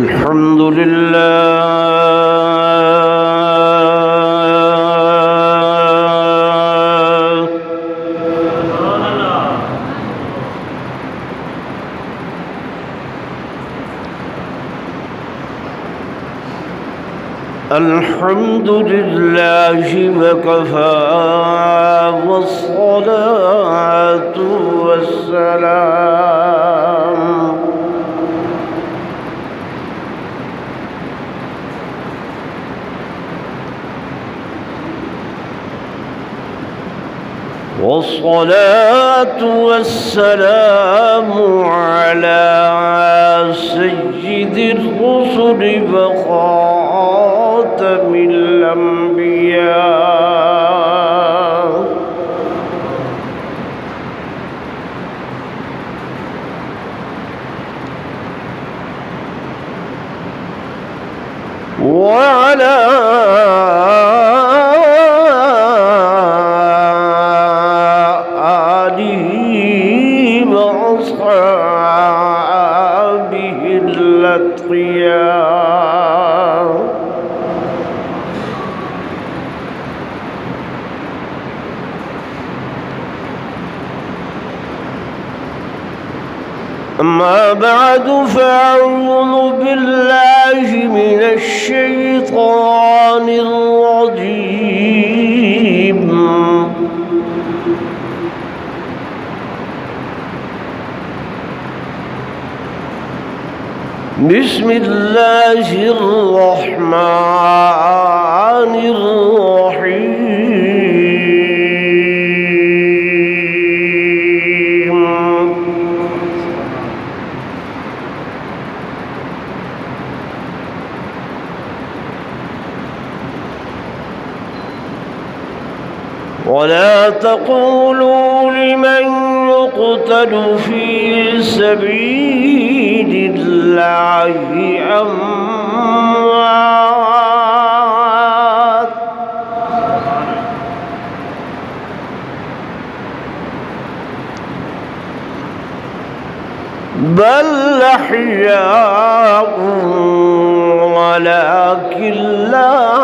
الحمد لله الحمد لله وكفى والصلاة والسلام على سيد الرسل وخاتم الأنبياء وعلى وأصحابه الأتقياء أما بعد فأعوذ بالله من الشيطان الرجيم بسم الله الرحمن الرحيم ولا تقولوا لمن يقتل في سبيل الله أموات بل أحياء ولكن لا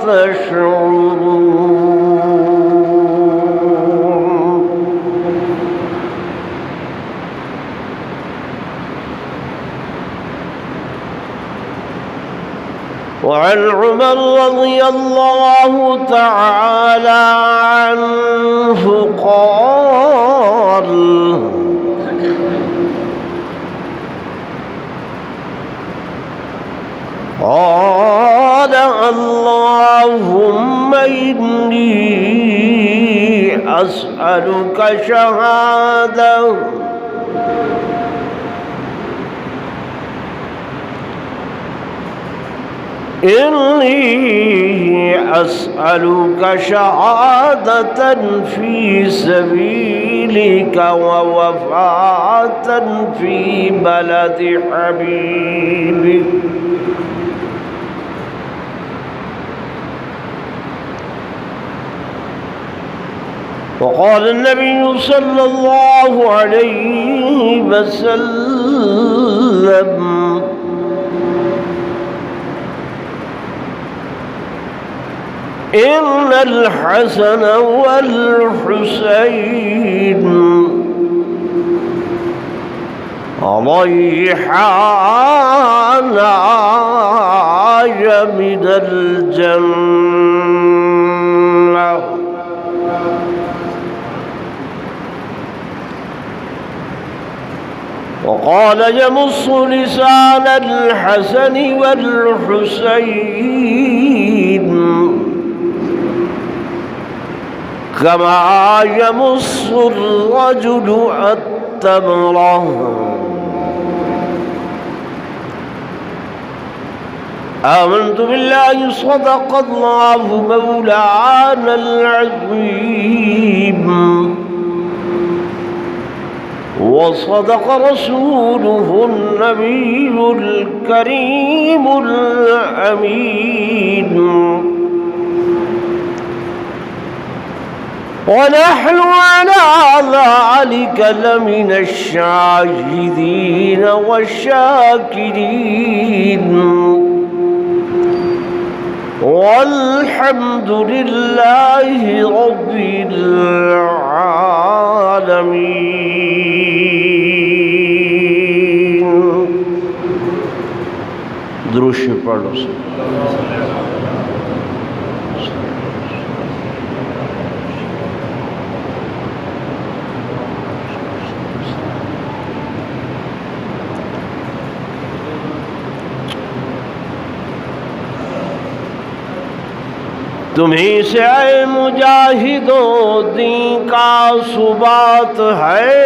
تشعرون وعن عمر رضي الله تعالى عنه قال اللهم إني أسألك شهادة إني أسألك شهادة في سبيلك ووفاة في بلد حبيبك وقال النبي صلى الله عليه وسلم إن الحسن والحسين ريحان من الجنة وقال يمص لسان الحسن والحسين كما يمص الرجل التمرة آمنت بالله صدق الله مولانا العظيم وصدق رسوله النبي الكريم الأمين ونحن على ذلك لمن الشاهدين والشاكرين والحمد لله رب العالمين. درود شریف پڑھ لو. تمہیں سے اے مجاہدوں دین کا ثبات ہے،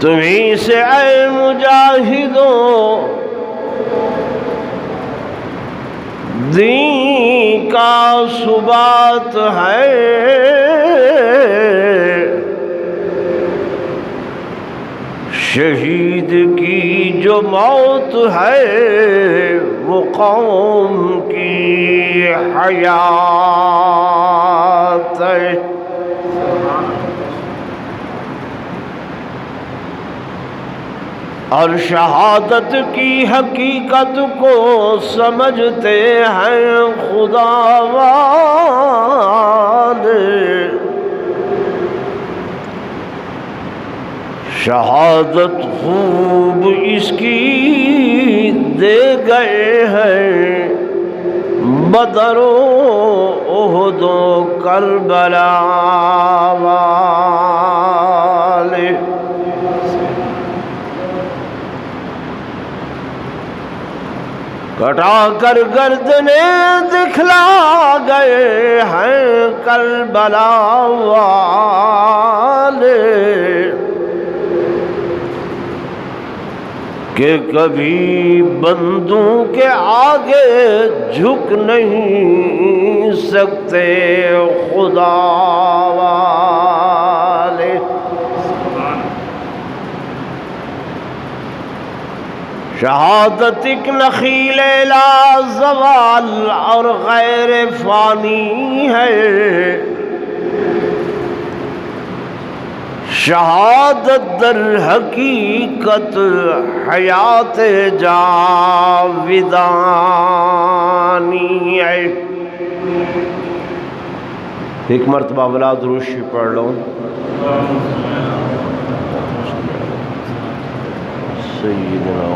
تمہیں سے اے مجاہدوں دین کا ثبات ہے، شہید کی جو موت ہے وہ قوم کی حیات ہے. اور شہادت کی حقیقت کو سمجھتے ہیں خدا والے، شہادت خوب اس کی دے گئے ہیں بدر و احد و کربلا والے. کٹا کر گردنیں دکھلا گئے ہیں کربلا والے کہ کبھی بندوں کے آگے جھک نہیں سکتے خدا والے. شہادت ایک نخیل لا زوال اور غیر فانی ہے، شہادت در حقیقت حیات جاودانی ہے. ایک مرتبہ بلا درود شریف پڑھ لو. سیدنا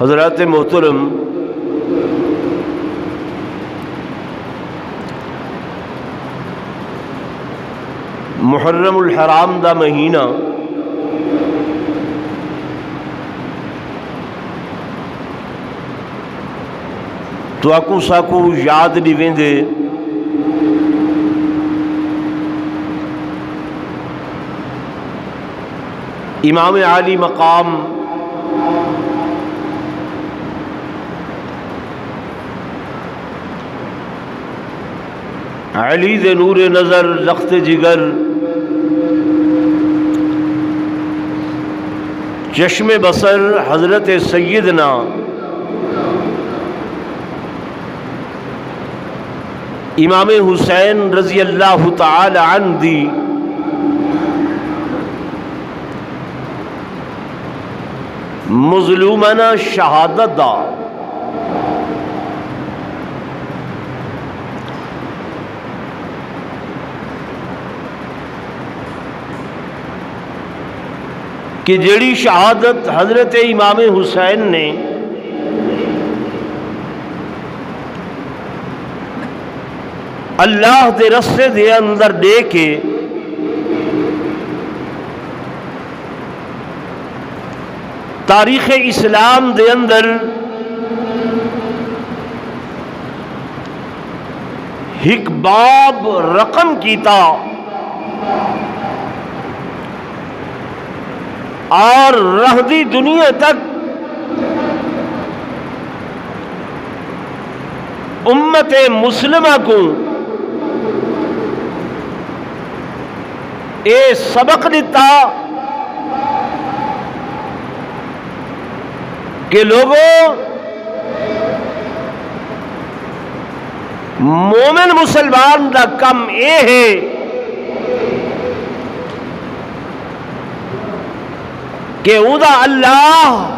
حضرات محترم، محرم الحرام دا مہینہ تو آکو ساکو یاد نہیں ویندے امام عالی مقام علی دے نور نظر لخت جگر چشم بصر حضرت سیدنا امام حسین رضی اللہ تعالی عنہ دی مظلومانہ شہادت دا کہ جیڑی شہادت حضرت امام حسین نے اللہ دے رستے دے اندر دے کے تاریخ اسلام دے اندر ایک باب رقم کیتا اور رہدی دنیا تک امت مسلمہ کو اے سبق دیتا کہ لوگوں مومن مسلمان دا کم اے ہے کہ ادا اللہ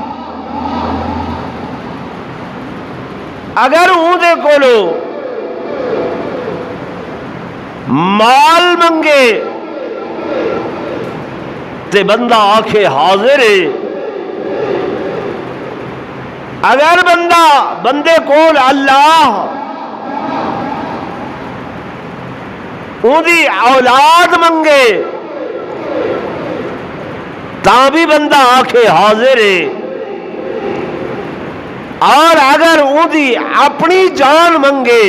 اگر اودے کولو مال منگے تے بندہ آکھے حاضر ہے، اگر بندے کول اللہ اودی اولاد منگے تاں بھی بندہ آکھے حاضر ہے، اور اگر اودی اپنی جان منگے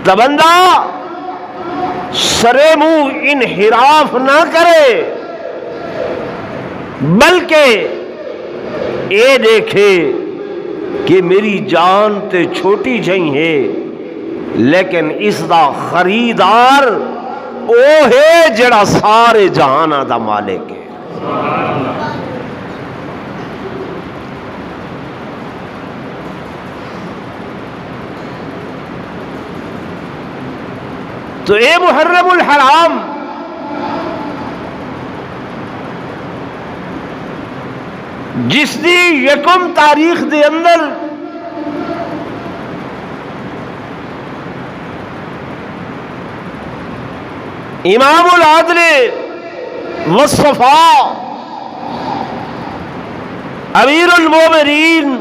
تو بندہ سرے منہ انحراف نہ کرے بلکہ اے دیکھے کہ میری جان تے چھوٹی جہی ہے لیکن اس دا خریدار او ہے جڑا سارے جہانا دا مالک ہے۔ تو اے محرم الحرام جس دی یکم تاریخ دے اندر امام العدل والصفا امیر المومنین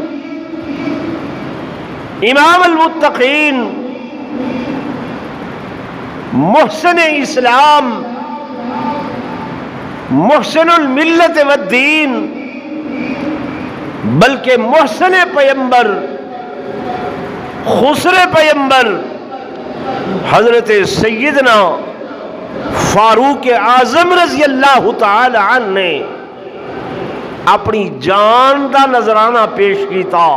امام المتقین محسن اسلام محسن الملت والدین بلکہ محسن پیمبر خسر پیمبر حضرت سیدنا فاروق اعظم رضی اللہ تعالی عنہ نے اپنی جان دا نذرانہ پیش کیتا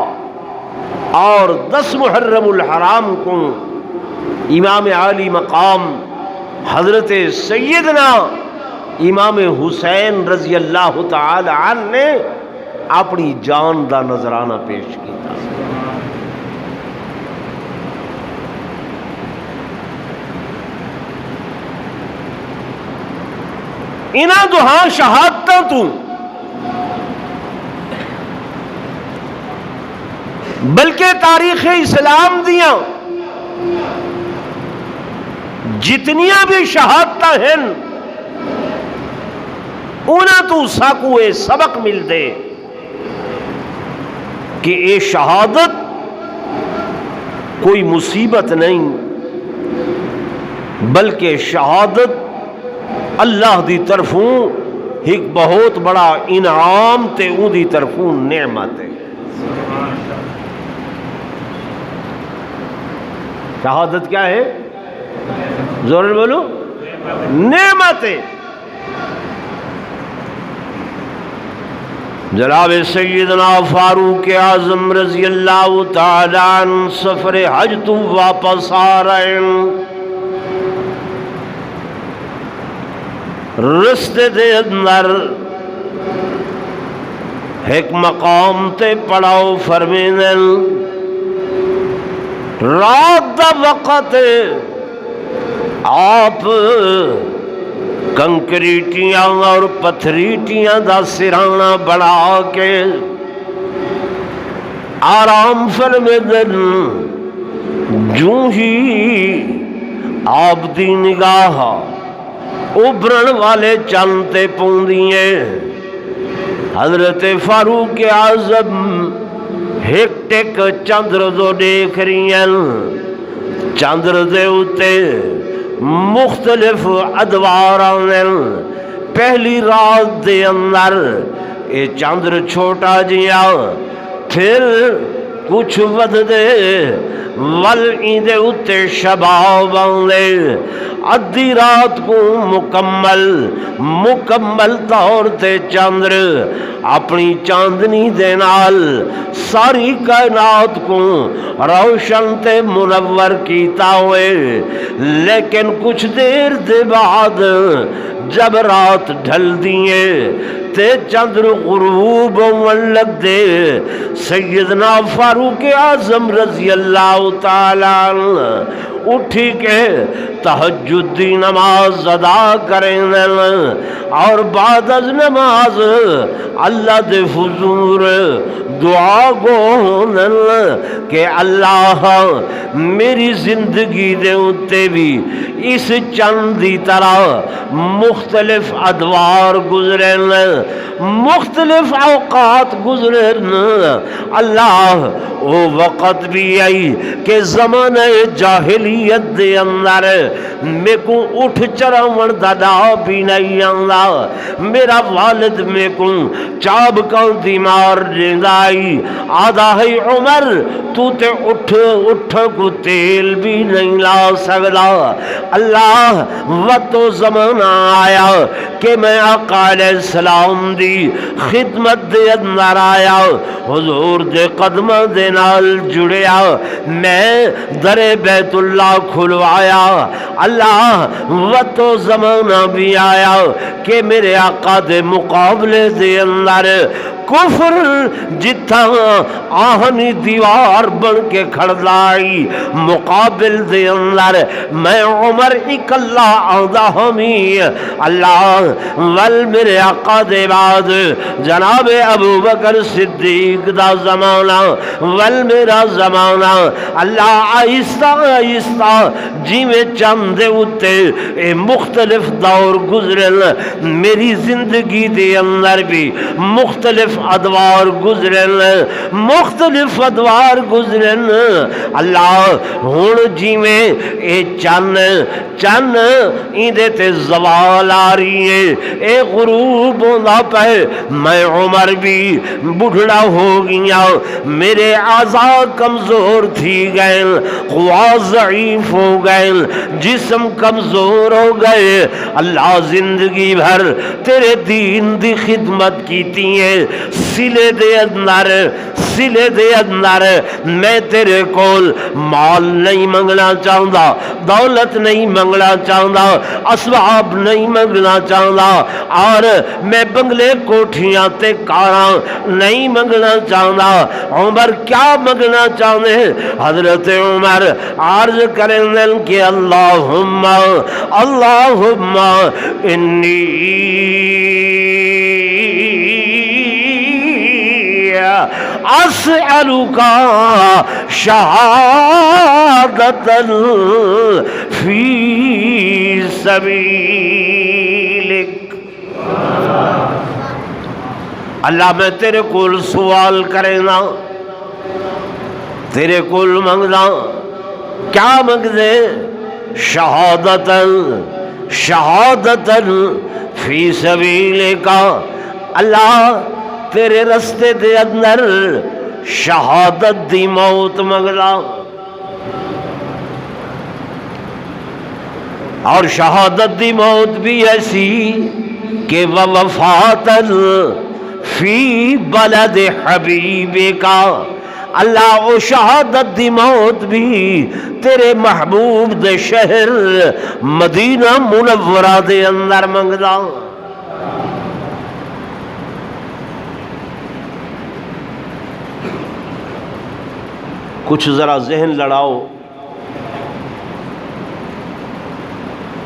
اور 10 محرم الحرام کو امام عالی مقام حضرت سیدنا امام حسین رضی اللہ تعالی عنہ نے اپنی جان دا نذرانہ پیش کیتا۔ انہاں دوہاں شہادتاں تو بلکہ تاریخ اسلام دیاں جتنیاں بھی شہادتاں ہیں انہاں تو ساکو اے سبق مل دے کہ اے شہادت کوئی مصیبت نہیں بلکہ شہادت اللہ دی طرفوں ایک بہت بڑا انعام تے اون دی طرفوں نعمت ہے۔ شہادت کیا ہے؟ زور بولو، نعمت ہے۔ جناب سیدنا فاروق اعظم رضی اللہ تعالی عنہ سفر حج تو واپس آ رہے ہیں، رستے دے اندر ایک مقام تے پڑاؤ فرمیندن، رات دا وقت آپ کنکریٹیاں اور پتھریٹیاں دا سرانہ بڑھا کے آرام فرمیندن، جوں ہی آپ دی نگاہ ابھرن والے چند تے پوندیے حضرت فاروق اعظم ایک ٹک چندر دو دیکھ رہی ہیں، چندر دے اتے مختلف ادوار آنے، پہلی رات دے اندر اے چندر چھوٹا جیا، پھر کچھ ود دے ول ایندے اتے شباب آندے ادھی رات کو مکمل طور تے چاندر اپنی چاندنی دے نال ساری کائنات کو روشن تے منور کیتا ہوئے، لیکن کچھ دیر دے بعد جب رات ڈھل دیئے تے چندر غروب ہون لگ دے، سیدنا فاروق اعظم رضی اللہ تعالیٰ عنہ اٹھی کے تہجد دی نماز ادا کریں اور بعد از نماز اللہ دے حضور دعا گون کہ اللہ میری زندگی دے اتے بھی اس چند دی طرح مختلف ادوار گزرن، مختلف اوقات گزرن، اللہ وہ وقت بھی آئی کہ زمانہ جاہلیت دے اندر میں کو اٹھ چراون دادا بھی نہیں آندا، میرا والد میں کو چاب کا دیمار جندائی آدھا ہے عمر تو تے اٹھ کو تیل بھی نہیں لا سکدا، اللہ وقت و زمانہ آیا کہ میں آقا علیہ السلام دی خدمت دے اندر آیا، حضور دے قدم دے نال جڑیا، میں در بیت اللہ کھلوایا، اللہ وقت و زمانہ بھی آیا کہ میرے آقا دے مقابلے دے اندر کفر جتھا آہنی دیوار بن کے کھڑلائی مقابل دے اندر میں عمر اکلا آدھا ہمی، اللہ ول میرے آقا دے بعد جناب ابو بکر صدیق دا زمانہ ول میرا زمانہ، اللہ آہستہ آہستہ جی میں چند اتے مختلف دور گزرن، میری زندگی دے اندر بھی مختلف ادوار گزرن، مختلف ادوار گزرن، اللہ ہون جی میں اے چن ایندے تے زوال آ رہی ہے، اے غروب ہوندہ پہ میں عمر بھی بڑھڑا ہو گیا، میرے اعضاء کمزور تھی گئے، قوا ضعیف ہو گئے، جسم کمزور ہو گئے، اللہ زندگی بھر تیرے دین دی خدمت کیتی ہے، سلے دے اندر میں تیرے کول مال نہیں منگنا چاہتا، دولت نہیں منگنا چاہتا، اسباب نہیں منگنا چاہتا، اور میں بنگلے کوٹھیاں تے کاراں نہیں منگنا چاہتا، عمر کیا منگنا چاہتے ہیں؟ حضرت عمر عرض کریں کہ اللہم انی اسألوکا شہادتا فی سبیلک، اللہ میں تیرے کول سوال کرنا، تیرے کول منگنا، کیا منگ دے؟ شہادتا فی سبیلک، اللہ تیرے رستے دے اندر شہادت دی موت منگلا، اور شہادت دی موت بھی ایسی کہ وفاتاً فی بلد حبیبک، اللہ او شہادت دی موت بھی تیرے محبوب دے شہر مدینہ منورہ دے اندر منگلا۔ کچھ ذرا ذہن لڑاؤ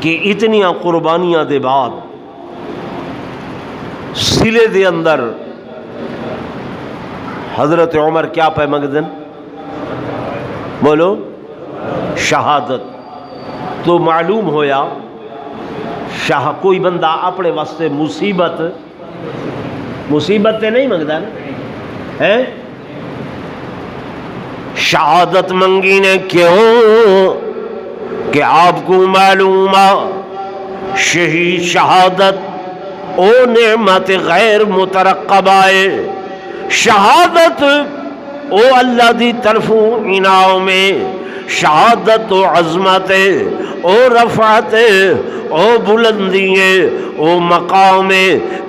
کہ اتنیاں قربانیاں دے بعد سلے دے اندر حضرت عمر کیا پہ منگدن؟ بولو شہادت۔ تو معلوم ہویا کوئی بندہ اپنے واسطے مصیبت تے نہیں منگتا ہے، شہادت منگی نے کیوں؟ کہ آپ کو معلوم شہید شہادت او نعمت غیر مترقبہ ہے، شہادت او اللہ دی طرفوں انعام میں شہادت و عظمت او رفعت او بلندی او مقام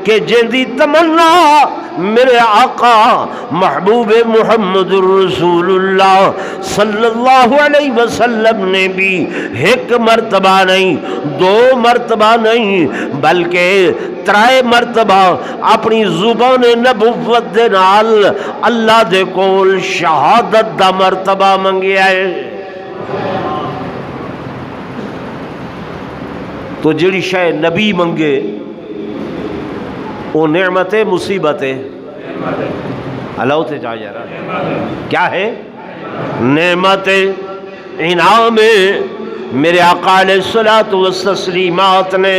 کہ جندی تمنا میرے آقا محبوب محمد الرسول اللہ صلی اللہ علیہ وسلم نے بھی ایک مرتبہ نہیں، دو مرتبہ نہیں، بلکہ ترائے مرتبہ اپنی زبان نبوت دے نال اللہ دے کول شہادت دا مرتبہ منگیا ہے۔ تو جڑی شے نبی منگے وہ نعمت مصیبت اللہ تے جا جا رہا کیا ہے؟ نعمت انعام۔ میرے آقا علیہ الصلوۃ والتسلیمات نے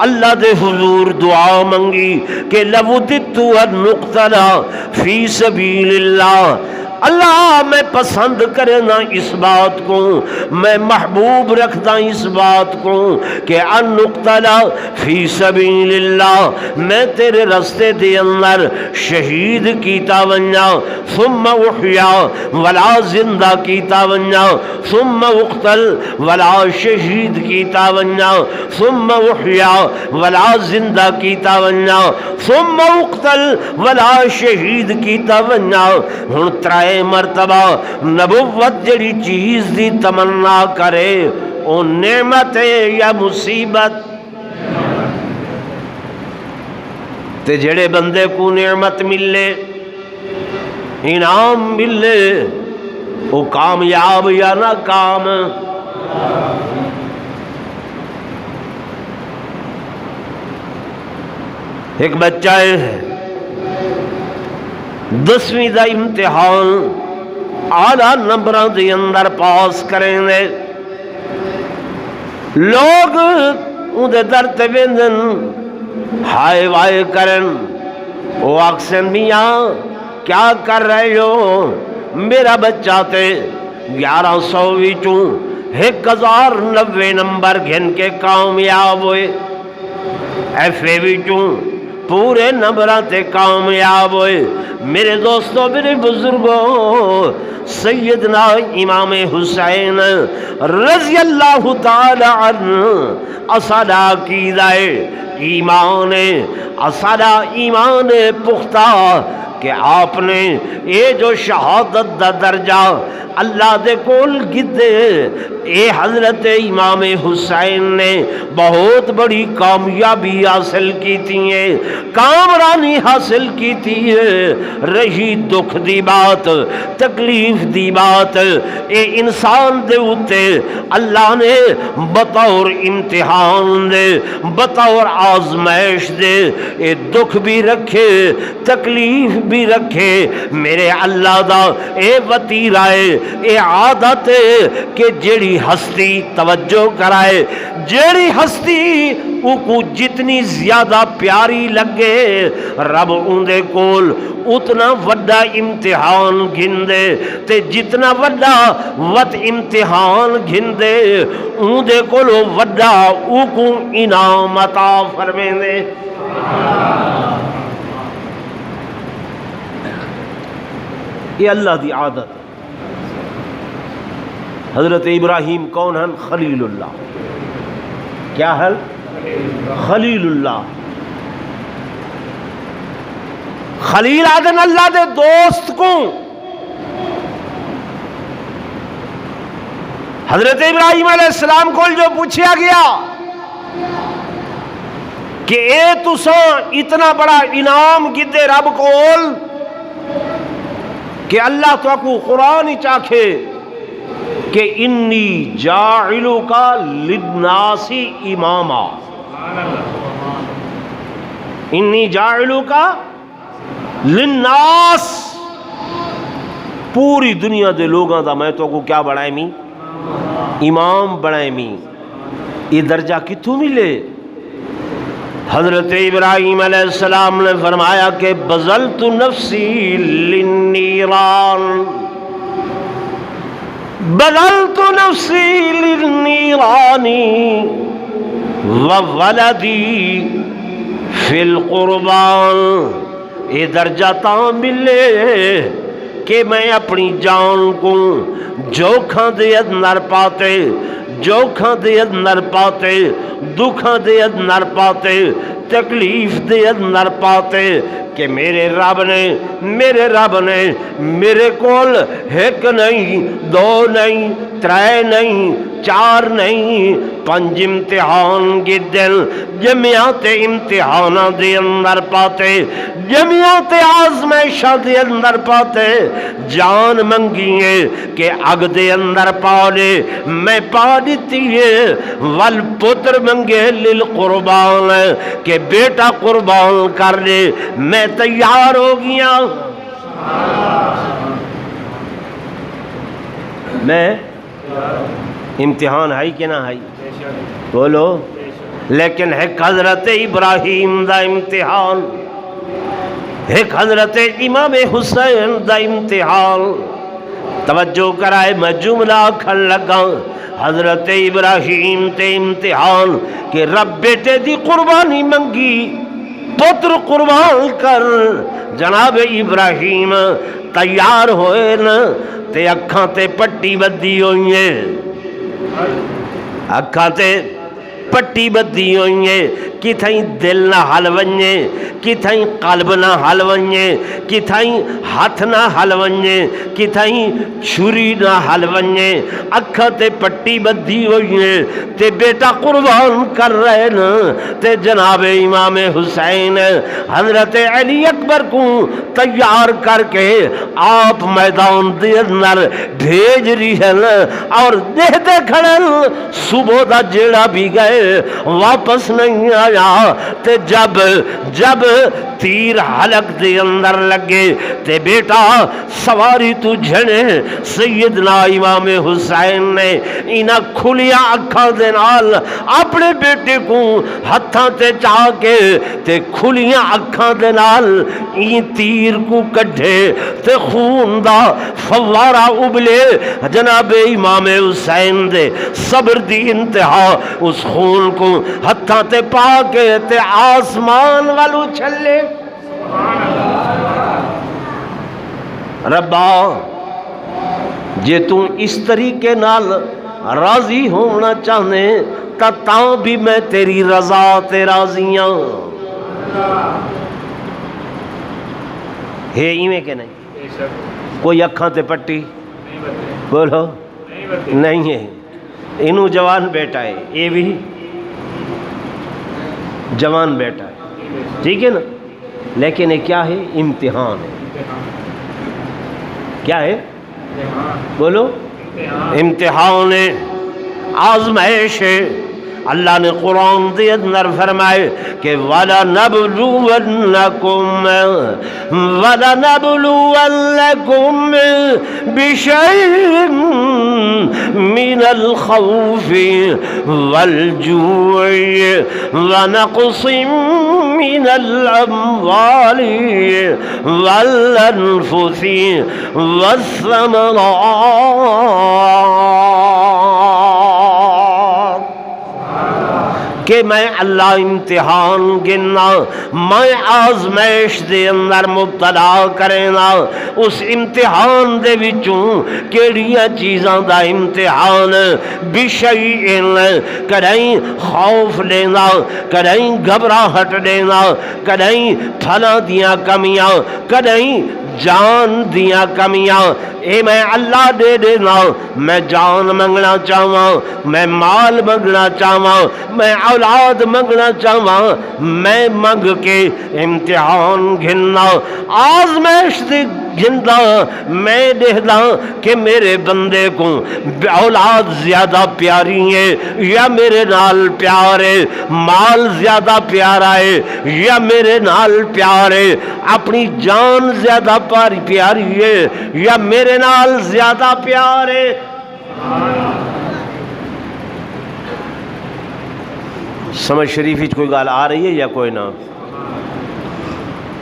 اللہ دے حضور دعا منگی کہ لوددت ان اقتلا فی سبیل اللہ، اللہ میں پسند کرنا اس بات کو، میں محبوب رکھتا اس بات کو کہ ان نقتلا فی سبیل اللہ، میں تیرے رستے دے اندر شہید کیتا ونجا، ثم احیا ولا زندہ کیتا ونجا، ثم اقتل ولا شہید کیتا ونجا، ثم احیا ولا زندہ کیتا ونجا، ثم اقتل ولا شہید کیتا ونجا۔ ہن ترائے مرتبہ نبوت جڑی چیز دی تمنا کرے او نعمت یا مصیبت، تے جڑے بندے کو نعمت ملے انعام ملے او کامیاب یا ناکام۔ ایک بچہ ہے 10ویں دا امتحان اعلیٰ نمبراں دے اندر پاس کریں دے، لوگ اندے در تے ویندن ہائے وائے کرن، وہ آکسن میاں کیا کر رہے ہو؟ میرا بچہ تے 1100 وچوں 1090 نمبر گھن کے کامیاب ہوئے، ایف اے وچوں پورے نمبراں تے کامیاب ہوئے۔ میرے دوستوں، میرے بزرگوں، سیدنا امام حسین رضی اللہ تعالی عنہ اسادا عقیدہ ایمان، اسادا ایمان پختہ کہ آپ نے یہ جو شہادت دا درجہ اللہ دے کول گدے، اے حضرت امام حسین نے بہت بڑی کامیابی حاصل کی تھی ہے، کامرانی حاصل کی تھی ہے۔ رہی دکھ دی بات، تکلیف دی بات، اے انسان دے اتے اللہ نے بطور امتحان دے، بطور آزمائش دے، اے دکھ بھی رکھے، تکلیف بھی رکھے۔ میرے اللہ دا اے وطیرہ ہے، اے عادت ہے کہ جیڑی ہستی توجہ کرائے، جیڑی ہستی او کو جتنی زیادہ پیاری لگے، رب اندے کول اتنا وڈا امتحان گھندے، تے جتنا وڈا وط امتحان گھندے اندے کول وڈا او کو انعام عطا فرمیندے۔ یہ اللہ دی عادت۔ حضرت ابراہیم کون ہیں؟ خلیل اللہ۔ کیا ہے؟ خلیل اللہ۔ خلیل آدن اللہ دے دوست کو حضرت ابراہیم علیہ السلام کو جو پوچھا گیا کہ اے تساں اتنا بڑا انعام گدے رب کول کہ اللہ تو کو قرآن ہی چاکھے کہ انی جاعلوکا للناسی اماما، انی جاعلوکا للناس، پوری دنیا دے لوگاں دا میں تو کو کیا بڑھائے می؟ امام بڑھائے می۔ یہ درجہ کتوں ملے؟ حضرت ابراہیم علیہ السلام نے فرمایا کہ بذلت نفسی للنیران، بذلت نفسی للنیران وولدی فی القربان۔ یہ درجہ تاں ملے کہ میں اپنی جان کو جوکھاں دے اندر پاتے، جوکھاں دے اندر پاتے، دکھاں دے اندر پاتے، تکلیف دے اندر پاتے کہ میرے رب نے میرے کول ایک نہیں، دو نہیں، ترے نہیں، چار نہیں، 5 امتحان کے دن جمعیات امتحانہ دے اندر پاتے، جمعیات آزمائشہ دے اندر پاتے، جان منگیے کہ اگ دے اندر پا لے، میں پا دیتی ہے، والپتر منگے للقربان کہ بیٹا قربان کر لے، میں تیار ہو گیا، میں امتحان ہے کہ نہ ہے بولو، لیکن ہے حضرت ابراہیم دا امتحان، ایک حضرت امام حسین دا امتحان، توجہ کرائے میں جملہ کھل لگا، حضرت ابراہیم تے امتحان کہ رب بیٹے دی قربانی منگی، پتر قربان کر، جناب ابراہیم تیار ہوئے نا تے اکھاں تے پٹی بدی ہوئی ہیں، اکھاں تے پٹی بدی ہوئی ہیں، کتھائیں دل نہ حل ونجے، کتھائیں قلب نہ حل ونجے، کتھائیں ہاتھ نہ حل ونجے، کتھائیں چھری نہ حل ونجے، اکھاں تے پٹی بدی ہوئی ہیں تے بیٹا قربان کر رہے نا تے جناب امام حسین حضرت علی اکبر کو تیار کر کے آپ میدان دے اندر بھیج رہی ہے اور دیکھتے کھڑے صبح دا جیڑا بھی گئے واپس نہیں آیا تے جب تیر حلق دے اندر لگے تے بیٹا سواری تو جھنے سیدنا امام حسین نے انہاں کھلیاں اکھاں دے نال اپنے بیٹے کو ہتھاں تے چاہ کے تے کھلیاں اکھاں دے نال این تیر کو کڈھے تے خون دا فوارہ ابلے، جناب امام حسین دے صبر دی انتہا، اس خون کو ہتھاں تے پا کے تے آسمان والو چھلے، ربا جے تو اس طریقے نال راضی ہونا چاہنے تاں بھی میں تیری رضا تے راضیاں، ہے ایویں کہ نہیں؟ کوئی اکھاں تے پٹی بولو نہیں ہے، انہوں جوان بیٹا ہے، یہ بھی جوان بیٹا ہے، ٹھیک ہے نا، لیکن یہ کیا ہے؟ امتحان ہے، کیا ہے بولو؟ امتحان ہے، آزمائش ہے۔ اللہ نے قرآن دے اندر فرمائے کہ وَلَنَبْلُوَنَّكُمْ بِشَيْءٍ مِّنَ الْخَوْفِ وَالْجُوعِ وَنَقْصٍ مِّنَ الْأَمْوَالِ وَالْأَنفُسِ وَالثَّمَرَاتِ، کہ میں اللہ امتحان گننا، میں آزمائش دے اندر مبتلا کرنا، اس امتحان دے وچوں کیڑیاں چیزاں دا امتحان، بشیئن کدیں خوف لینا، کدیں گھبراہٹ لینا، کدیں پھلاں دیاں کمیاں، کدیں جان دیاں کمیاں، اے میں اللہ دے دینا، میں جان منگنا چاہواں، میں مال منگنا چاہواں، میں اولاد منگنا چاہواں، میں منگ کے امتحان گھننا، آزمائش دی گھننا، میں دیکھنا کہ میرے بندے کو اولاد زیادہ پیاری ہے یا میرے نال پیار ہے، مال زیادہ پیارا ہے یا میرے نال پیار ہے، اپنی جان زیادہ پیاری ہے یا میرے نال زیادہ پیار ہے۔ سمجھ شریفی کوئی گال آ رہی ہے یا کوئی نہ؟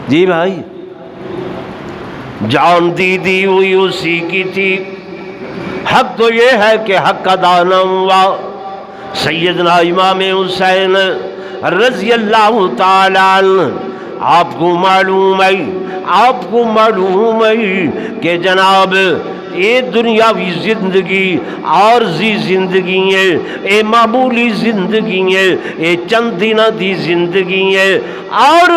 جی بھائی، جان دی ہوئی اسی کی تھی، حق تو یہ ہے کہ حق ادا نہ ہوا۔ سیدنا امام حسین رضی اللہ تعالی عنہ آپ کو معلوم ہے کہ جناب اے دنیاوی زندگی عارضی زندگی ہے، اے معمولی زندگی ہے، اے چند دنوں دی زندگی ہے، اور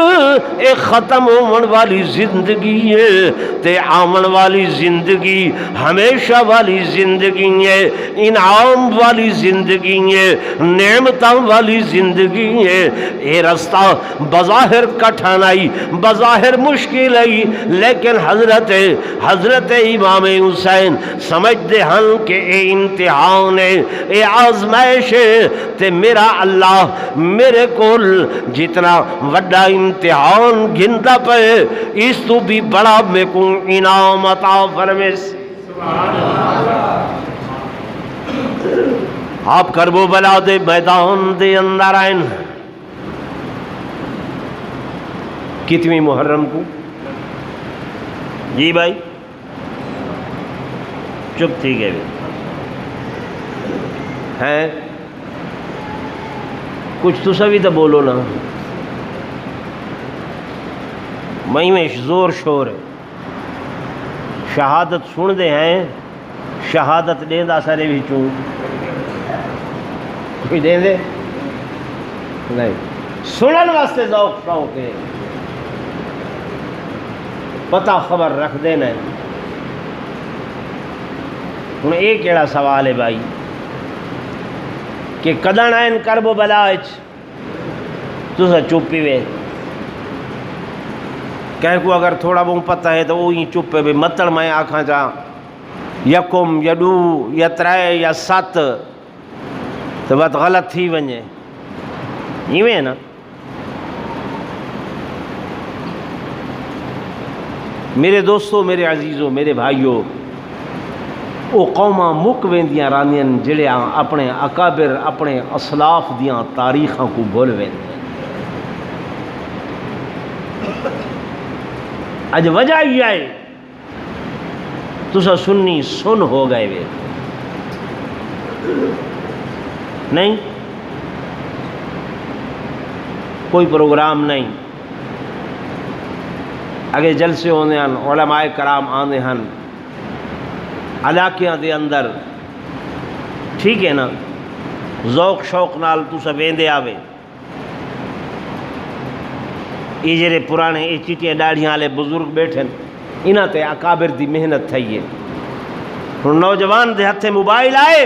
اے ختم ہون والی زندگی ہے تے آمن والی زندگی ہمیشہ والی زندگی ہے، انعام والی زندگی ہے، نعمتوں والی زندگی ہے۔ اے رستہ بظاہر کٹھن آئی، بظاہر مشکل آئی، لیکن حضرت امام حسین سمجھتے ہیں کہ اے امتحان ہے، اے آزمائش ہے، تے میرا اللہ میرے کول جتنا وڈا امتحان گھندا پے اس تو بھی بڑا میں کو انعام عطا فرمیس۔ آپ کرب و بلا دے میدان دے اندر آئیں، کتنی محرم کو؟ جی بھائی چپ تھی گئے ہیں، کچھ تو سبھی تو بولو نا، میں زور شور ہے، شہادت سن دے ہیں، شہادت دے دا سارے بھی چوں کوئی دے دے نہیں، سنن واسطے ذوق شوق ہے، پتہ خبر رکھ دینا ہے۔ ہن ایک کیڑا سوال ہے بھائی کہ کدن آئین کرب و بلا تسا چپی وے، کہیں کو اگر تھوڑا بہت پتہ ہے تو وہی چپے بھی متڑ میں آکھاں جا یکم یا ڈو یا ترائے یا سات تو بات غلط تھی ونجے ایویں نا۔ میرے دوستو، میرے عزیزو، میرے بھائیو، وہ قوماں مک ویندیاں راندیاں جڑیاں اپنے اکابر اپنے اسلاف دیاں تاریخاں کو بھول ویندیاں۔ اج وجہ ہی آئے تسا سنی سن ہو گئے وے نہیں، کوئی پروگرام نہیں، اگے جلسے ہوندے ہن، علماء کرام آندے ہن علاقیاں دے اندر، ٹھیک ہے نا، ذوق شوق نال تسا ویندے آوے، یہ جڑے پرانے یہ چٹیاں ڈاڑیاں والے بزرگ بیٹھے انہاں تے اکابر دی محنت تھئی ہے۔ ہن نوجوان دے ہتھے موبائل آئے،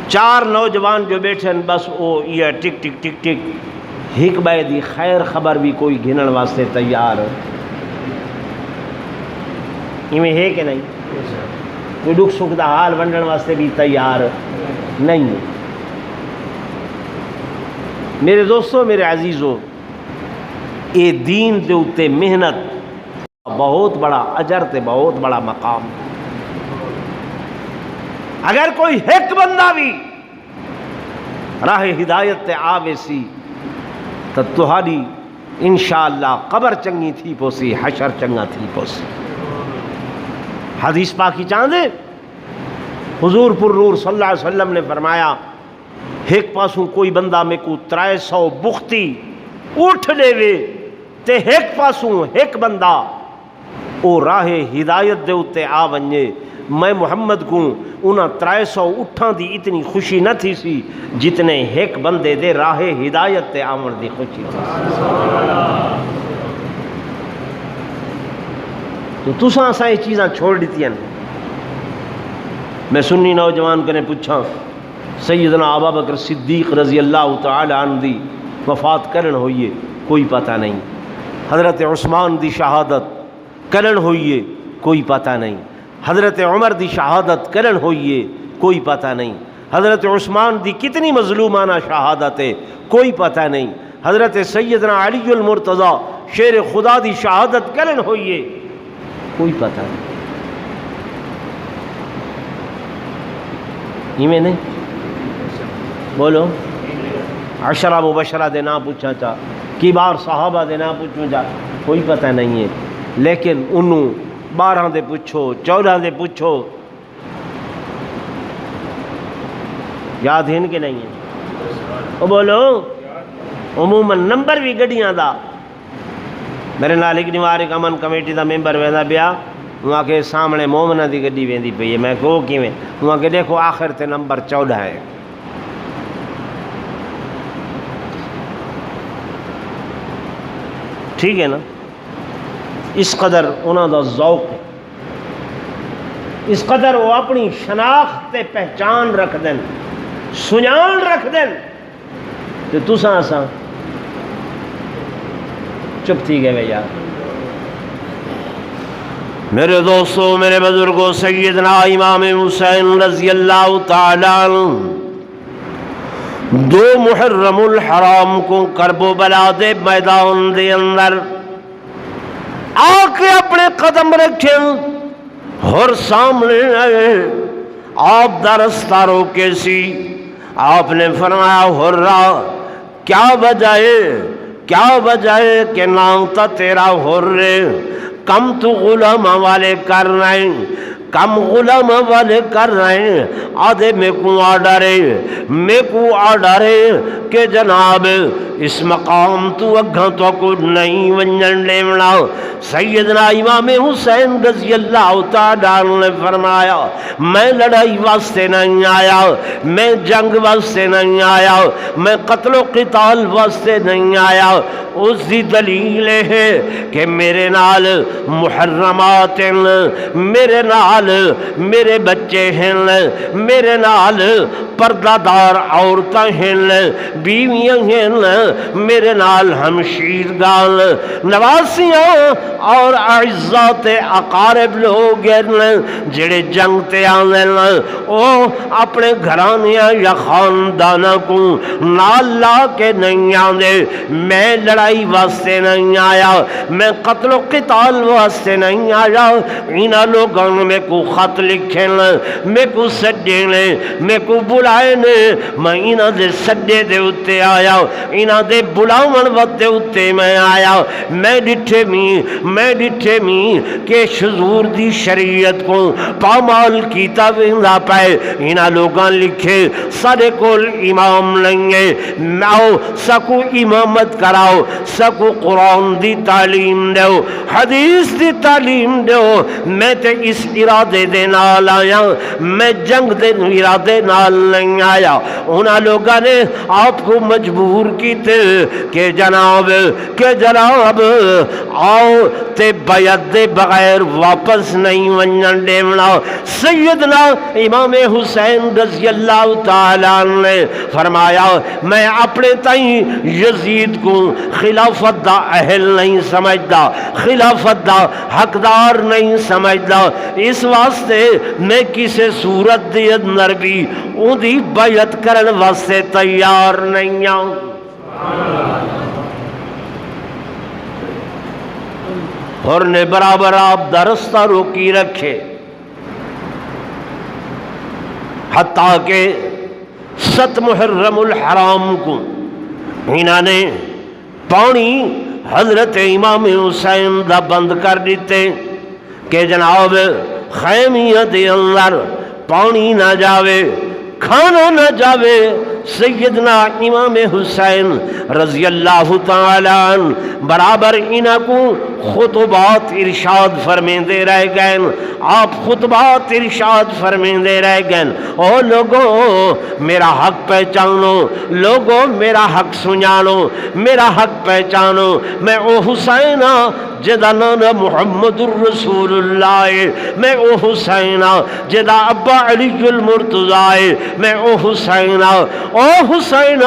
چار نوجوان جو بیٹھے بس وہ یہ ٹک ٹک ٹک ٹک ہک بائے دی خیر خبر بھی کوئی گھنن واسطے تیار ایویں ہے کہ نہیں، کوئی دکھ سکھ دا حال ونڈن واسطے بھی تیار نہیں ہے۔ میرے دوستو، میرے عزیزو، اے دین دے اتے محنت بہت بڑا اجر تے بہت بڑا مقام۔ اگر کوئی ایک بندہ بھی راہ ہدایت تے آوے سی تو تہاڈی انشاءاللہ قبر چنگی تھی پوسی، حشر چنگا تھی پوسی۔ حدیث پاکی چاندے حضور پر نور صلی اللہ علیہ وسلم نے فرمایا، ایک پاسوں کوئی بندہ میں کو 300 بختی اٹھ لے وے تے ایک پاسوں ایک بندہ او راہ ہدایت دے اتے آ ونجے، میں محمد کو انہاں 300 اٹھاں دی اتنی خوشی نہ تھی سی جتنے ایک بندے دے راہ ہدایت تے آمن دی خوشی تھی۔ تو تساں سا یہ چیزاں چھوڑ دیتی ہیں۔ میں سنی نوجوان کنے پوچھا، سیدنا ابو بکر صدیق رضی اللہ تعالی عنہ دی وفات کرن ہوئیے، کوئی پتہ نہیں۔ حضرت عثمان دی شہادت کرن ہوئیے، کوئی پتہ نہیں۔ حضرت عمر دی شہادت کرن ہوئیے، کوئی پتہ نہیں۔ حضرت عثمان دی کتنی مظلومانہ شہادت ہے، کوئی پتہ نہیں۔ حضرت سیدنا علی المرتضی شیر خدا دی شہادت کرن ہوئیے، کوئی پتہ نہیں۔ ایویں نہیں بولو، عشرہ مبشرہ دے نام پوچھا چاہ، کی بار صحابہ دے نام پوچھو چاہ، کوئی پتہ نہیں ہے۔ لیکن انہوں 12 دے پوچھو، 14 دے پوچھو، یاد ہیں کہ نہیں ہے؟ وہ بولو، عموماً نمبر بھی گڈیاں دا میرے نال ایک دیوار ایک امن کمیٹی دا ممبر ویندا پیا وہاں کے سامنے مومنہ دی گڈی ویندی پئی ہے میں کہو کیویں وہاں کے دیکھو آخر تے نمبر 14 ہے ٹھیک ہے نا اس قدر انہاں دا ذوق اس قدر وہ اپنی شناخت تے پہچان رکھ دیں سنان رکھ دیں کہ تساں اساں چپ تھی گئے یار میرے دوستو میرے بزرگوں سیدنا امام حسین رضی اللہ تعالیٰ عنہ 2 محرم الحرام کو کرب و بلا دے میدان دے اندر آ کے اپنے قدم رکھیں اور سامنے آئے آپ دا رستہ روکے سی آپ نے فرمایا ہررا کیا وجہ ہے کہ نام تا تیرا ہررے کم تو غلام والے کر رہے ہیں کم غلام والے کر رہے ہیں آدھے میں کو آڈر ہے کہ جناب اس مقام تو اگھاں تو کو نہیں ونجن لیونا سیدنا امام حسین رضی اللہ تعالیٰ نے فرمایا میں لڑائی واسطے نہیں آیا میں جنگ واسطے نہیں آیا میں قتل و قتال واسطے نہیں آیا اس دی دلیل ہے کہ میرے نال محرمات میرے نال میرے بچے ہیں میرے نال پردہ دار عورتیں ہیں بیویاں ہیں میرے نال ہمشیر گال نواسیاں اور اعزات اقارب لوگ ہیں جڑے جنگ تے آنے او اپنے گھرانیاں یا خاندانہ کو نال لا کے نہیں آنے میں لڑائی واسطے نہیں آیا میں قتل و قتال واسطے نہیں آیا انہاں لوگوں نے میں کو خط لکھے میں کو سڈے نے میں کو بلائے نے میں انہاں دے سڈے دے اتے آیا انہاں دے بلاون وقت دے اتے میں آیا میں ڈٹھے می کہ شذور دی شریعت کو پامال کیتا ویندا پائے انہاں لوگاں لکھے سارے کول امام نہیں ہے آؤ سکو امامت کراؤ سکو قرآن دی تعلیم دیو حدیث دی تعلیم دیو میں تے اس ارادے دے نال آیا میں جنگ دے ارادے نال نہیں آیا انہاں لوگاں نے آپ کو مجبور کیتے کہ جناب آؤ تے بیعت دے بغیر واپس نہیں ونجن دیونا سیدنا امام حسین رضی اللہ تعالیٰ نے فرمایا میں اپنے تائیں یزید کو خلافت دا اہل نہیں سمجھدا خلافت دا حقدار نہیں سمجھدا اس واسطے میں کسی صورت دے اندر بھی ان دی بیعت کرن واسطے تیار نہیں ہوں اور نے برابر آپ دا رستہ روکی رکھے حتیٰ کہ 7 محرم الحرام کو انہوں نے پانی حضرت امام حسین دا بند کر دیتے کہ جناب خیمیہ دے اندر پانی نہ جاوے کھانا نہ جاوے سیدنا امام حسین رضی اللہ تعالیٰ عنہ برابر انہ کو خطبات ارشاد فرمیندے رہ گئے آپ خطبات ارشاد فرمیندے رہ گئے او لوگوں میرا حق پہچانو لوگوں میرا حق سنانو میرا حق پہچانو میں او حسین جدا نانا محمد الرسول اللہ میں او حسین جدا ابا علی المرتضی میں او حسین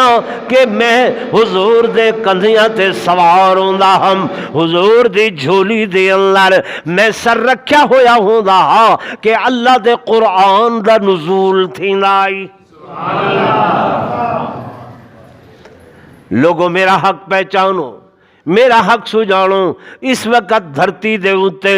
کہ میں حضور دے کندھیاں تے سوار ہوندا ہم حضور دی جھولی دے اندر میں سر رکھیا ہویا ہوندا ہاں کہ اللہ دے قرآن دا نزول تھیندا آئی لوگوں میرا حق پہچانو میرا حق سجانو اس وقت دھرتی دے اتے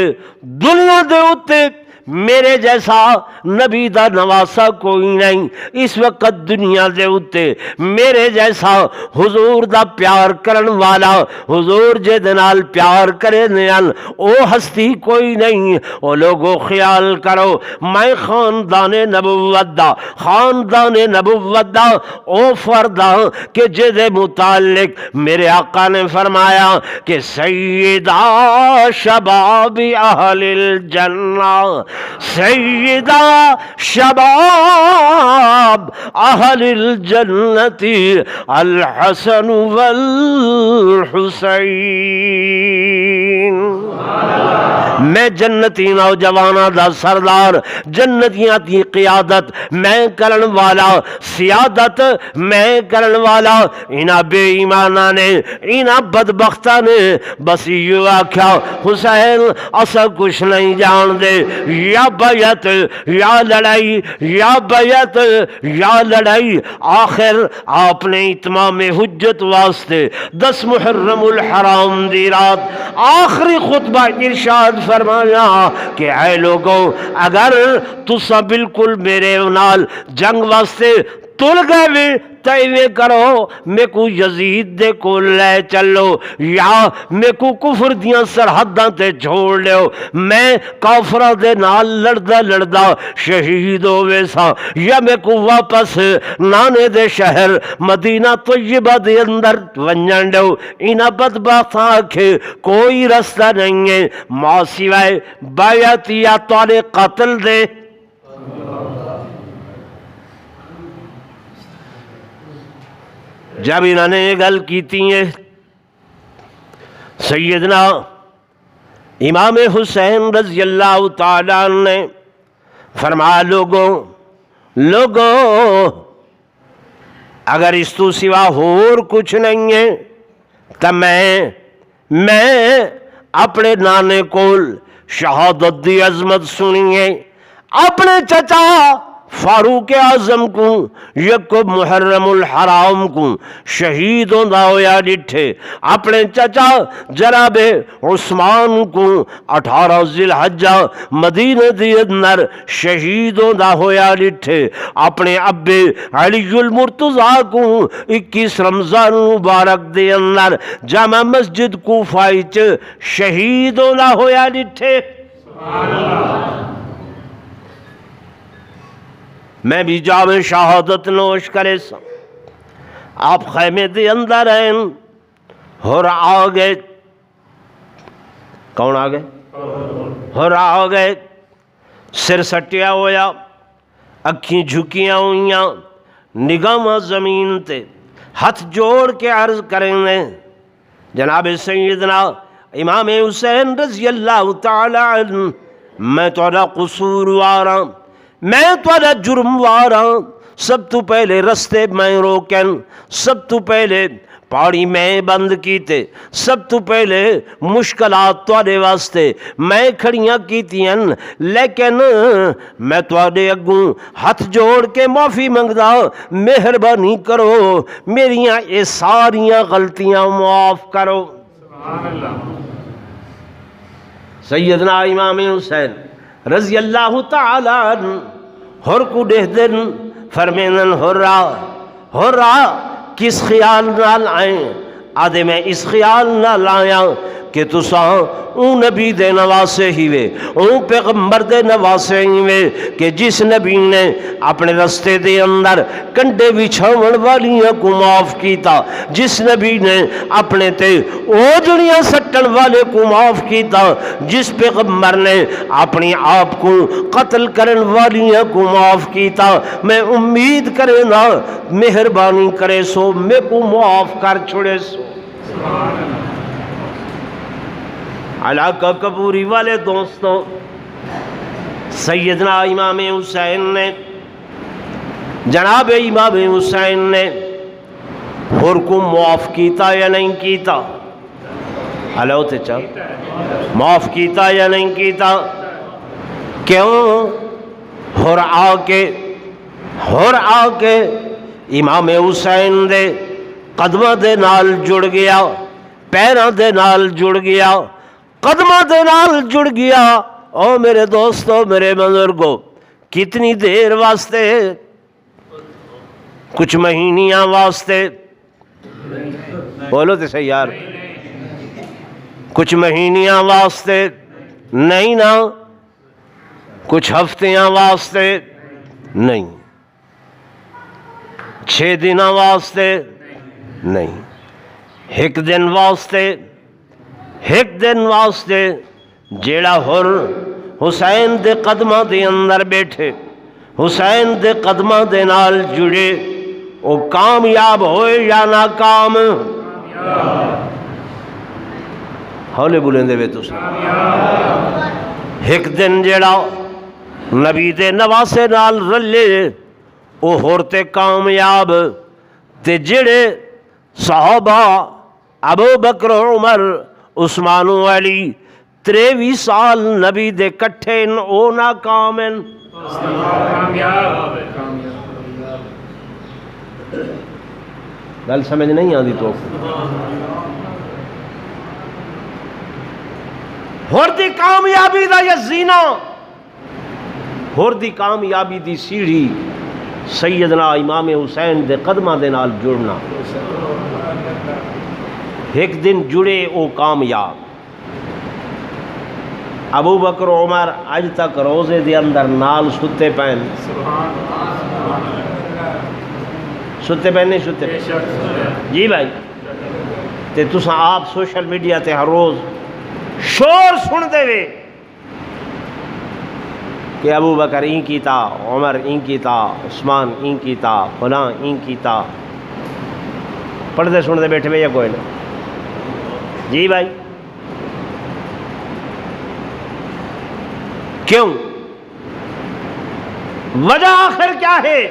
دنیا دے اتے میرے جیسا نبی دا نواسا کوئی نہیں اس وقت دنیا دے اتے، میرے جیسا حضور دا پیار کرن والا، حضور جے دے نال پیار کرے نیان او ہستی کوئی نہیں۔ او لوگو خیال کرو میں خاندان نبوت دا، خاندان نبوت دا او فردا کہ جے دے متعلق میرے آقا نے فرمایا کہ سیدہ شباب اہل الجنہ، سیدہ شباب اہل الجنت الحسن والحسین۔ میں جنتی نوجوانہ دا سردار، جنتیاں دی قیادت میں کرن والا، سیادت میں کرن والا، انہاں بے ایمانہ نے، انہاں بدبختہ نے بس یہ آکھا حسین اسا کچھ نہیں جان دے، یا بیعت یا لڑائی، یا بیعت یا لڑائی۔ آخر آپ نے اتمام حجت واسطے 10 محرم الحرام دی رات آخری خطبہ ارشاد فرمایا کہ اے لوگوں اگر تسا بالکل میرے نال جنگ واسطے تل گئے بھی تیوے کرو میں کو یزید دے کو لے چلو، یا میں کو کفر دیاں سرحداں تے چھوڑ لیو، میں کافرہ دے نال لڑدا لڑدا شہید ہوئے سا، یا میں کو واپس نانے دے شہر مدینہ طیبہ دے اندر ونجن دیو۔ انہاں بدبختاں آکھے کوئی رستہ نہیں ہے ماں سوائے بیعت یا تواڈے قتل دے۔ جب انہوں نے یہ گل کیتی ہے سیدنا امام حسین رضی اللہ تعالیٰ نے فرمایا لوگوں اگر اس تو سوا اور کچھ نہیں ہے تو میں اپنے نانے کول شہادت دی عظمت سنیے، اپنے چچا فاروق اعظم کو یک محرم الحرام کو شہید ہوندا ہویا ڈٹھے، اپنے چچا جناب عثمان کو 18 ذی الحجہ مدینہ دی اندر شہید ہوندا ہویا ڈٹھے، اپنے ابے علی المرتضیٰ کو 21 رمضان مبارک دے اندر جامع مسجد کوفہ وچ شہید ہوندا ہویا ڈٹھے۔ سبحان اللہ۔ میں بھی جام شہادت نوش کرے سا، آپ خیمے دے اندر ہیں اور آگئے، کون آگئے؟ اور آگئے سر سٹیا ہویا، اکھیں جھکیاں ہوئیاں، نگاہ زمین تے ہاتھ جوڑ کے عرض کریں گے جناب سیدنا امام حسین رضی اللہ تعالیٰ عنہ میں تھوڑا قصوروار، میں تھوڑا جرم وارا، سب تو پہلے رستے میں روکن، سب تو پہلے پاڑی میں بند کیتے، سب تو پہلے مشکلات تواڈے واسطے میں کھڑیاں کیتیاں، لیکن میں تواڈے اگوں ہاتھ جوڑ کے معافی منگدا، مہربانی کرو میریاں یہ ساریاں غلطیاں معاف کرو۔ سبحان اللہ۔ سیدنا امام حسین رضی اللہ تعالیٰ عنہ ہر کو ڈہ دن فرمینن ہو رہا کس خیال نال آئیں؟ آدھے میں اس خیال نال آیا کہ تساں اون نبی دے نواسے ہی وے، اون پیغمبر دے نواسے ہی وے کہ جس نبی نے اپنے رستے دے اندر کنڈے بچھاون والیاں کو معاف کیتا، جس نبی نے اپنے تے اوجڑیاں سٹن والے کو معاف کیتا، جس پیغمبر نے اپنی آپ کو قتل کرن والیاں کو معاف کیتا، میں امید کرے نا مہربانی کرے سو میں کو معاف کر چھوڑے سو۔ علاقہ کپوری والے دوستوں، سیدنا امام حسین نے، جناب امام حسین نے ہور کو معاف کیتا یا نہیں کیتا؟ ہلو تے چاہ معاف کیتا یا نہیں کیتا؟ کیوں؟ ہور آ کے امام حسین دے قدمہ دے نال جڑ گیا، پیروں دے نال جڑ گیا، قدمہ دے نال جڑ گیا، او میرے دوستو میرے بزرگو کتنی دیر واسطے؟ کچھ مہینیاں واسطے، بولو تو صحیح یار، کچھ مہینیاں واسطے نہیں نا، کچھ ہفتیاں واسطے نہیں، 6 دن واسطے نہیں، ایک دن واسطے، ایک دن واسطے جیڑا ہر حسین دے قدمہ دے اندر بیٹھے، حسین دے قدمہ دے نال جڑے، وہ کامیاب ہوئے یا ناکام؟ ہولے بولیں وے تساں، ایک دن جیڑا نبی دے نواسے نال رلے او ہورتے کامیاب، تے جڑے صحابہ ابو بکر عمر عثمان و علی 23 سال نبی دے کٹھے او ناکام ہیں۔ گل سمجھ نہیں آتی تو ہور دی کامیابی دا یا زینہ، ہور دی کامیابی دی سیڑھی سیدنا امام حسین دے قدمہ دے نال جڑنا، ایک دن جڑے او کامیاب۔ ابو بکر عمر اج تک روزے دے اندر نال ستے پین، ستے پین نہیں ستے پین جی بھائی، تے تساں آپ سوشل میڈیا تے ہر روز شور سن دے وے کہ ابو بکر این کیتا، عمر این کیتا، عثمان این کیتا، فلاں این کیتا، پڑھتے سن دے بیٹھے ہوئے یا کوئی نہیں جی بھائی؟ کیوں؟ وجہ آخر کیا ہے؟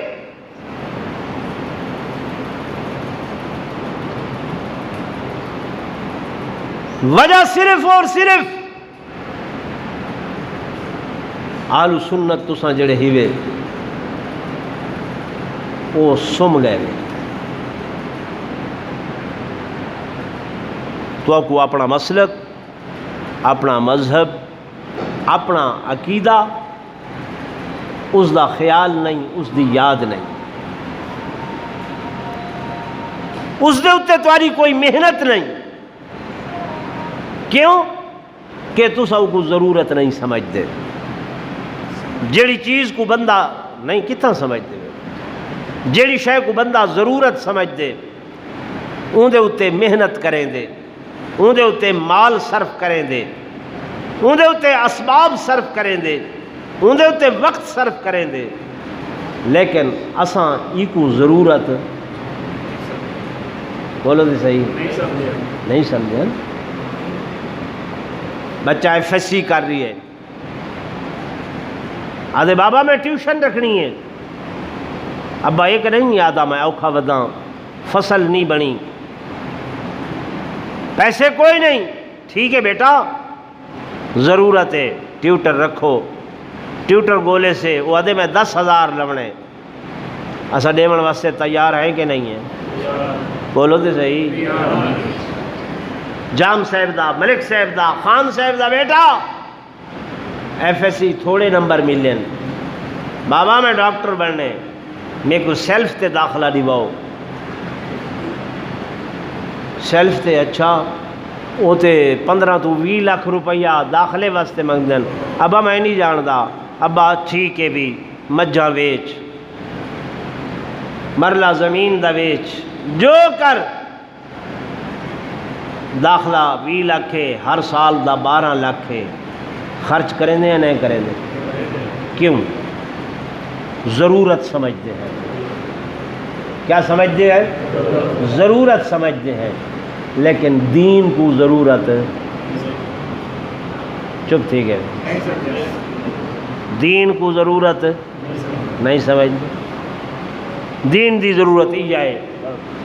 وجہ صرف اور صرف آل سنت تساں جڑے ہیوے وہ سم گئے، تو آپ کو اپنا مسلک، اپنا مذہب، اپنا عقیدہ اس دا خیال نہیں، اس دی یاد نہیں، اس دے اتے تمہاری کوئی محنت نہیں۔ کیوں؟ کہ تساں کو ضرورت نہیں سمجھ دے، جیڑی چیز کو بندہ نہیں کتنا سمجھ دے، جیڑی شے کو بندہ ضرورت سمجھ دے اون دے اتے محنت کریں دے، اون دے اتے مال صرف کریں دے، اون دے اتے اسباب صرف کریں دے، اون دے اتے وقت صرف کریں دے، لیکن اساں ای کو ضرورت بولو دی صحیح نہیں سمجھے۔ بچہ ایف ایس سی کر رہی ہے، آدھے بابا میں ٹیوشن رکھنی ہے، ابا ایک نہیں آدھا میں اوکھا وداں، فصل نہیں بنی، پیسے کوئی نہیں، ٹھیک ہے بیٹا ضرورت ہے ٹیوٹر رکھو، ٹیوٹر گولے سے وہ آدھے میں 10,000 لونے، اسا ڈیمن واسطے تیار ہیں کہ نہیں ہیں؟ بولو تو صحیح۔ جام صاحب دا، ملک صاحب دا، خان صاحب دا بیٹا ایف ایس سی تھوڑے نمبر ملین، بابا میں ڈاکٹر بننے، میرے کو سیلف تے داخلہ دیواؤ، سیلف تے اچھا وہ تے 15 تو 20 لاکھ روپیہ داخلے واسطے منگدن، ابا میں نہیں جاندا، ابا ٹھیک ہے بھی مجھا ویچ، مرلہ زمین دا ویچ، جو کر داخلہ 20 لاکھ ہے، ہر سال دا 12 لاکھ ہے، خرچ کریں دے یا نہیں کریں دے؟ کیوں؟ ضرورت سمجھتے ہیں۔ کیا سمجھتے ہیں؟ ضرورت سمجھتے ہیں، لیکن دین کو ضرورت چپ ٹھیک ہے، دین کو ضرورت نہیں سمجھتے۔ دین دی ضرورت ہی جائے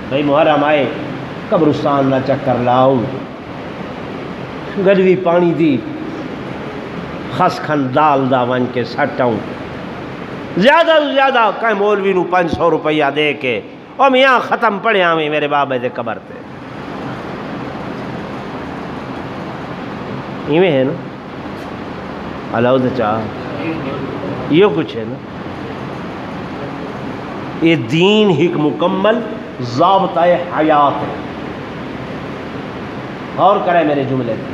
بھائی محرم آئے قبرستان دا چکر لاؤ، گدوی پانی دی خس کھن دال دا ون کے سٹاؤں، زیادہ سے زیادہ کہیں مولوی نو 500 روپیہ دے کے او میاں ختم پڑھیا میں میرے بابے دے قبر تے، ایویں ہے نا؟ الاؤ تو چاہ یہ کچھ ہے نا، یہ دین ایک مکمل ضابطہ حیات ہے. غور کریں میرے جملے پہ،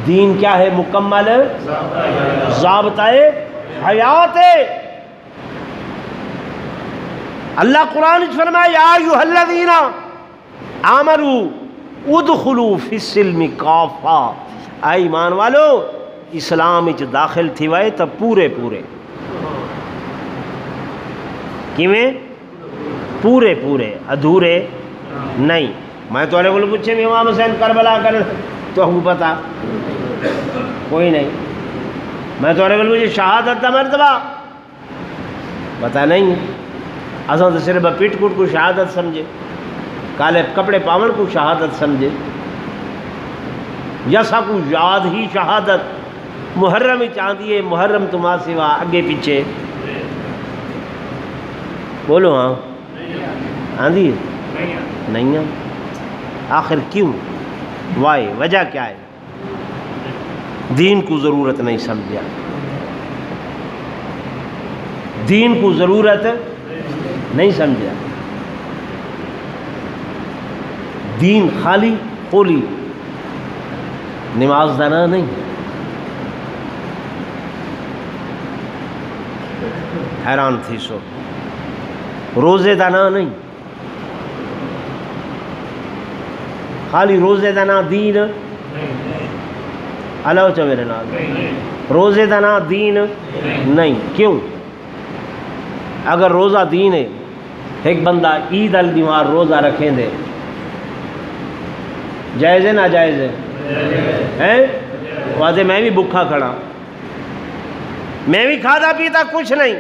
دین کیا ہے؟ مکمل ضابطہ حیات ہے. اللہ قرآن فرمایا یا ایھا الذین آمنوا ادخلوا فی السلم کافہ، اے ایمان والو اسلام وچ داخل تھی وائے تو پورے پورے کیویں پورے پورے ادھورے نہیں. میں تو کو پوچھے بھی امام حسین کربلا کر تو ہوں پتا کوئی نہیں. میں تو کو پوچھے شہادت کا مرتبہ پتا نہیں. اصل تو صرف پیٹ کوٹ کو شہادت سمجھے، کالے کپڑے پاون کو شہادت سمجھے، یا سا کو یاد ہی شہادت محرم ہی چاہتی ہے. محرم تمہا سوا اگے پیچھے بولو ہاں آندھی نہیں ہے. آخر کیوں؟ وائی وجہ کیا ہے؟ دین کو ضرورت نہیں سمجھا، دین کو ضرورت نہیں سمجھا. دین خالی خولی نماز دانا نہیں، حیران تھی سو روزے دانا نہیں، خالی روزے دانا دین اللہ چا میرے نال روزے دانا دین نہیں. کیوں؟ اگر روزہ دین ہے، ایک بندہ عید الدیوار روزہ رکھیں دے جائز ہے نہ جائز ہے؟ واضح میں بھی بکھا کھڑا، میں بھی کھادا پیتا کچھ نہیں،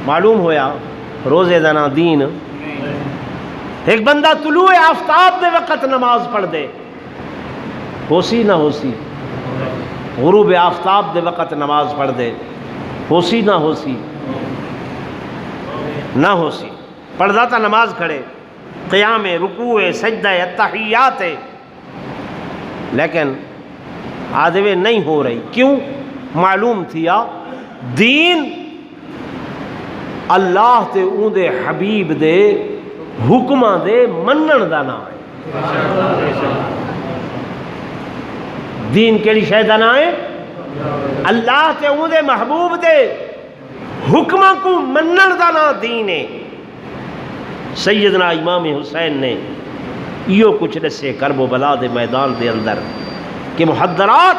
معلوم ہویا روزے دانا دین. ایک بندہ طلوع آفتاب دے وقت نماز پڑھ دے، ہو سی نہ ہو سی. غروب آفتاب دے وقت نماز پڑھ دے، ہو سی نہ ہو سی نہ ہو سی. پڑھدا تا نماز کھڑے، قیام رکوع سجدہ اتحیات، لیکن آدھوے نہیں ہو رہی. کیوں؟ معلوم تھیا دین اللہ تے اون دے حبیب دے حکماں دے منن دا نام ہے. دین کیڑی شے دا نام ہے؟ اللہ تے اون دے محبوب دے حکماں کو منن دا نام دین ہے. سیدنا امام حسین نے یہ کچھ دسے کرب و بلا دے میدان دے اندر کہ محدرات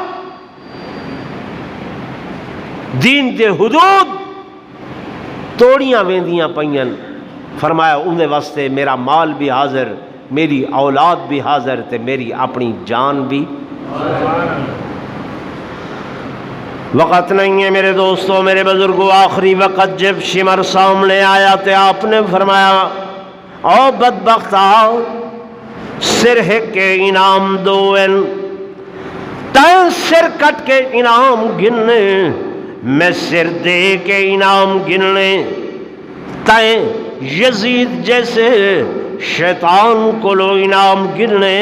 دین دے حدود توڑیاں ویندیاں پئیاں. فرمایا اندے واسطے میرا مال بھی حاضر، میری اولاد بھی حاضر تے میری اپنی جان بھی. وقت نہیں ہے میرے دوستوں میرے بزرگوں، آخری وقت جب شمر سامنے آیا تے آپ نے فرمایا او بدبختا سر ہے کے انعام دوئن تین سر کٹ کے انعام گننے، میں سر دے کے انعام گننے، تین یزید جیسے شیطان کو لو انعام گننے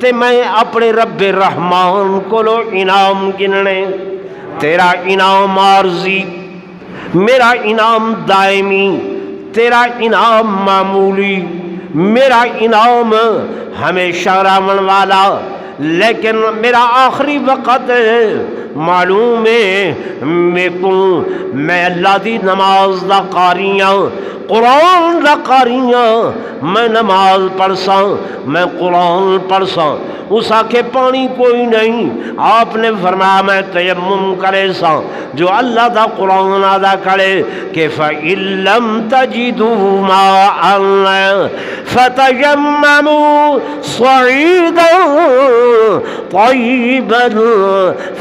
تے میں اپنے رب رحمان کو لو انعام گننے. تیرا انعام عارضی، میرا انعام دائمی، تیرا انعام معمولی، میرا انعام ہمیشہ راون والا. لیکن میرا آخری وقت معلوم ہے میں اللہ دی نماز دا قاریاں، قرآن دا قاریاں، میں نماز پڑھساں، میں قرآن پڑھساں. اس آکھے پانی کوئی نہیں، آپ نے فرمایا میں تیمم کرے ساں جو اللہ دا قرآن ادا کرے کہ فَإِن لَّمْ تَجِدُوا مَاءً فَتَيَمَّمُوا صَعِيدًا طَيِّبًا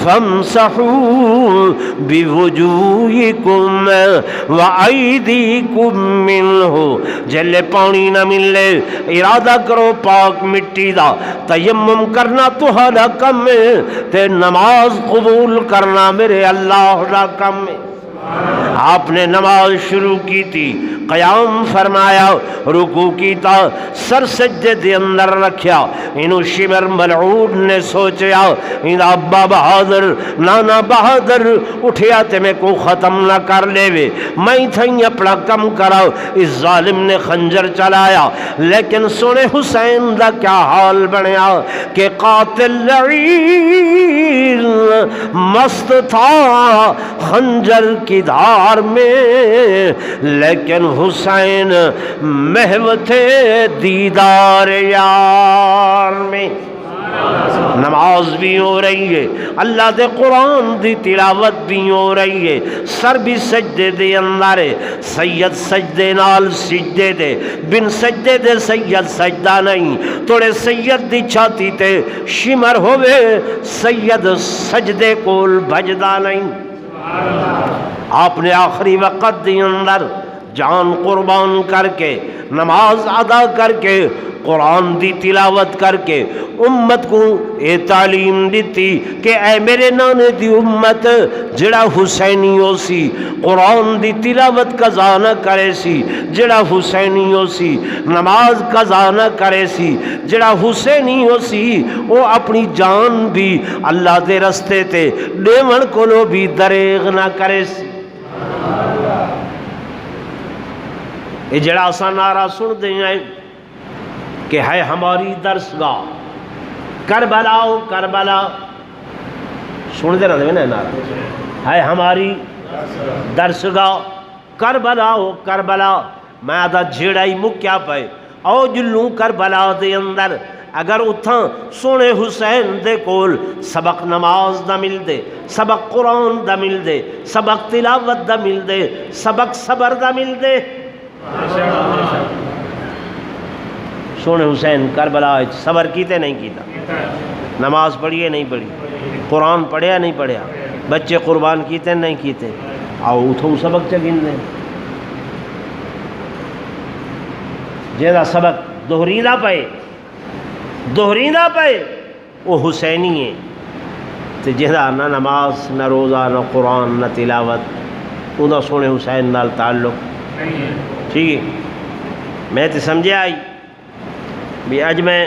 فَامْسَحُوا بِوُجُوهِكُمْ وَأَيْدِيكُمْ مِنْهُ. جلے پانی نہ ملے ارادہ کرو پاک مٹی دا، تیمم کرنا تہاڈا کم ہے تے نماز قبول کرنا میرے اللہ دا کم ہے. آپ نے نماز شروع کی تھی، قیام فرمایا، رکوع کیتا، سر سجدے دے اندر رکھیا، انہوں شمر ملعون نے سوچیا ان ابا بہادر نانا بہادر اٹھیا تے میں کو ختم نہ کر لے وے، میں تھیں اپنا کم کراؤ۔ اس ظالم نے خنجر چلایا، لیکن سونے حسین دا کیا حال بنیا کہ قاتل لعین مست تھا خنجر کی دھار میں، لیکن حسین محو تھے دیدار یار میں۔ نماز بھی ہو رہی ہے، اللہ دے قرآن دی تلاوت بھی ہو رہی ہے، سر بھی سجدے دے اندر ہے، سید سجدے نال سجدے دے، بن سجدے دے سید سجدہ نہیں، توڑے سید دی چھاتی تے شمر ہوئے، سید سجدے کول بھجدہ نہیں۔ آپ نے آخری وقت دی اندر جان قربان کر کے، نماز ادا کر کے، قرآن دی تلاوت کر کے امت کو اے تعلیم دیتی کہ اے میرے نانے دی امت جڑا حسینی ہو سی قرآن دی تلاوت قضا نہ کرے سی، جڑا حسینی ہو سی نماز قضا نہ کرے سی، جڑا حسینی ہو سی وہ اپنی جان بھی اللہ دے رستے تے دیون کولو بھی دریغ نہ کرے سی۔ یہ جڑا اساں نعرہ سن دے ہیں کہ ہے ہماری درسگاہ کربلا و کربلا، سن دے رہے ہیں نعرہ، ہے ہماری درسگاہ کربلا و کربلا، میں آدھا جھیڑا ہی مکیا پہ او جلوں کربلا دے اندر، اگر اتھاں سونے حسین دے کول سبق نماز دا مل دے، سبق قرآن دا مل دے، سبق تلاوت دا مل دے، سبق صبر دا مل دے۔ سونے حسین کربلا صبر کیتے نہیں کیتا، نماز پڑھیے نہیں پڑھی، قرآن پڑھیا نہیں پڑھیا، بچے قربان کیتے نہیں کیتے، آؤ اتھو سبق چگن دیں، جیدہ سبق دہریدہ پہ وہ حسینی ہے، تو جیدہ نہ نماز نہ روزہ نہ قرآن نہ تلاوت انہوں سونے حسین نال تعلق ٹھیک ہے۔ میں تو سمجھے آئی بھی اج میں